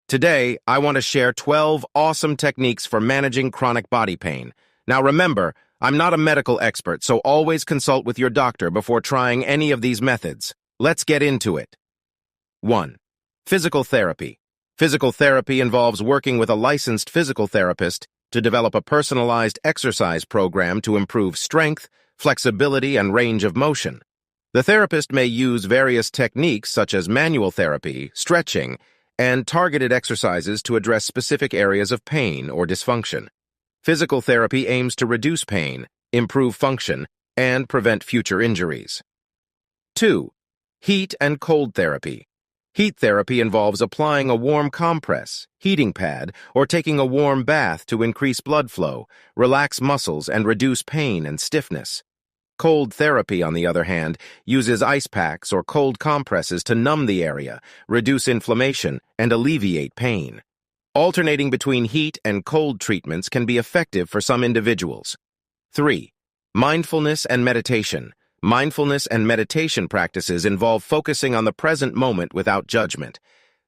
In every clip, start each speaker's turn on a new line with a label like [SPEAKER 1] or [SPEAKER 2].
[SPEAKER 1] Today, I want to share 12 awesome techniques for managing chronic body pain. Now remember, I'm not a medical expert, so always consult with your doctor before trying any of these methods. Let's get into it. 1. Physical therapy. Physical therapy involves working with a licensed physical therapist to develop a personalized exercise program to improve strength, flexibility, and range of motion. The therapist may use various techniques such as manual therapy, stretching, and targeted exercises to address specific areas of pain or dysfunction. Physical therapy aims to reduce pain, improve function, and prevent future injuries. 2. Heat and cold therapy. Heat therapy involves applying a warm compress, heating pad, or taking a warm bath to increase blood flow, relax muscles, and reduce pain and stiffness. Cold therapy, on the other hand, uses ice packs or cold compresses to numb the area, reduce inflammation, and alleviate pain. Alternating between heat and cold treatments can be effective for some individuals. 3. Mindfulness and meditation. Mindfulness and meditation practices involve focusing on the present moment without judgment.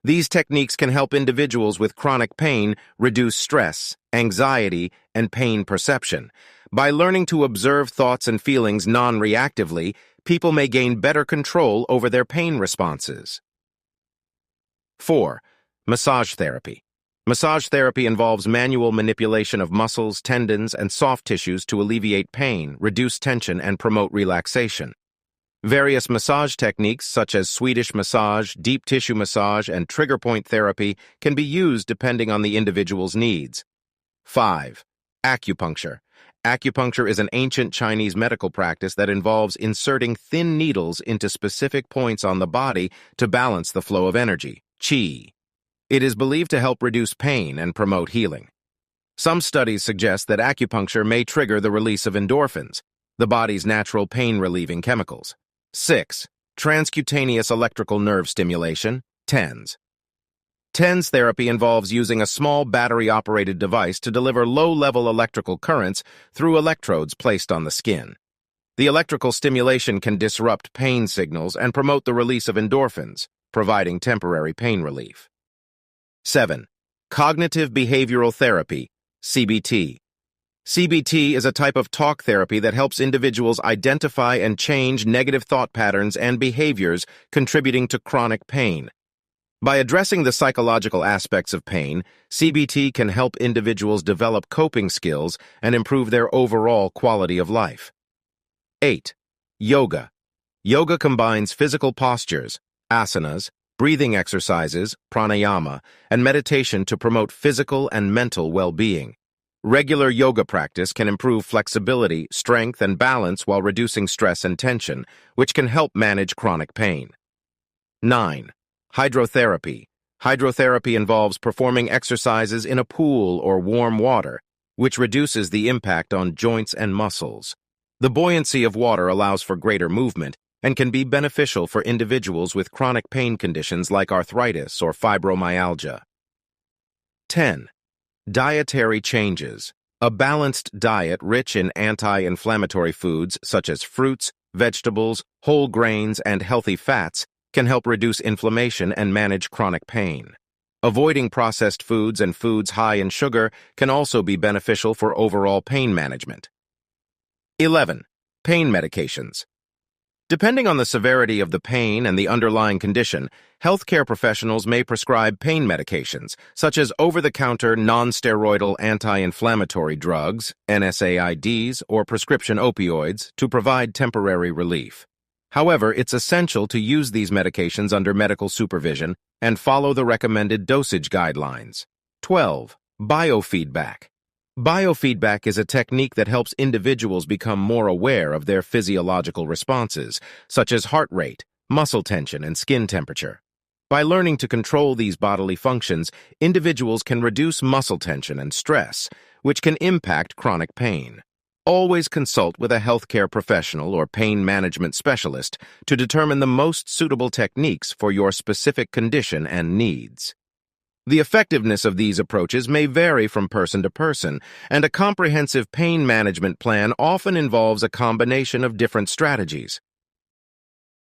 [SPEAKER 1] These techniques can help individuals with chronic pain reduce stress, anxiety, and pain perception. By learning to observe thoughts and feelings non-reactively, people may gain better control over their pain responses. 4. Massage therapy. Massage therapy involves manual manipulation of muscles, tendons, and soft tissues to alleviate pain, reduce tension, and promote relaxation. Various massage techniques such as Swedish massage, deep tissue massage, and trigger point therapy can be used depending on the individual's needs. 5. Acupuncture. Acupuncture is an ancient Chinese medical practice that involves inserting thin needles into specific points on the body to balance the flow of energy, qi. It is believed to help reduce pain and promote healing. Some studies suggest that acupuncture may trigger the release of endorphins, the body's natural pain-relieving chemicals. 6. Transcutaneous electrical nerve stimulation, TENS. TENS therapy involves using a small battery-operated device to deliver low-level electrical currents through electrodes placed on the skin. The electrical stimulation can disrupt pain signals and promote the release of endorphins, providing temporary pain relief. 7. Cognitive behavioral therapy, CBT. CBT is a type of talk therapy that helps individuals identify and change negative thought patterns and behaviors contributing to chronic pain. By addressing the psychological aspects of pain, CBT can help individuals develop coping skills and improve their overall quality of life. 8. Yoga. Yoga combines physical postures, asanas, breathing exercises, pranayama, and meditation to promote physical and mental well-being. Regular yoga practice can improve flexibility, strength, and balance while reducing stress and tension, which can help manage chronic pain. 9. Hydrotherapy. Hydrotherapy involves performing exercises in a pool or warm water, which reduces the impact on joints and muscles. The buoyancy of water allows for greater movement and can be beneficial for individuals with chronic pain conditions like arthritis or fibromyalgia. 10. Dietary changes. A balanced diet rich in anti-inflammatory foods such as fruits, vegetables, whole grains, and healthy fats can help reduce inflammation and manage chronic pain. Avoiding processed foods and foods high in sugar can also be beneficial for overall pain management. 11. Pain medications. Depending on the severity of the pain and the underlying condition, healthcare professionals may prescribe pain medications, such as over-the-counter non-steroidal anti-inflammatory drugs, NSAIDs, or prescription opioids, to provide temporary relief. However, it's essential to use these medications under medical supervision and follow the recommended dosage guidelines. 12. Biofeedback. Biofeedback is a technique that helps individuals become more aware of their physiological responses, such as heart rate, muscle tension, and skin temperature. By learning to control these bodily functions, individuals can reduce muscle tension and stress, which can impact chronic pain. Always consult with a healthcare professional or pain management specialist to determine the most suitable techniques for your specific condition and needs. The effectiveness of these approaches may vary from person to person, and a comprehensive pain management plan often involves a combination of different strategies.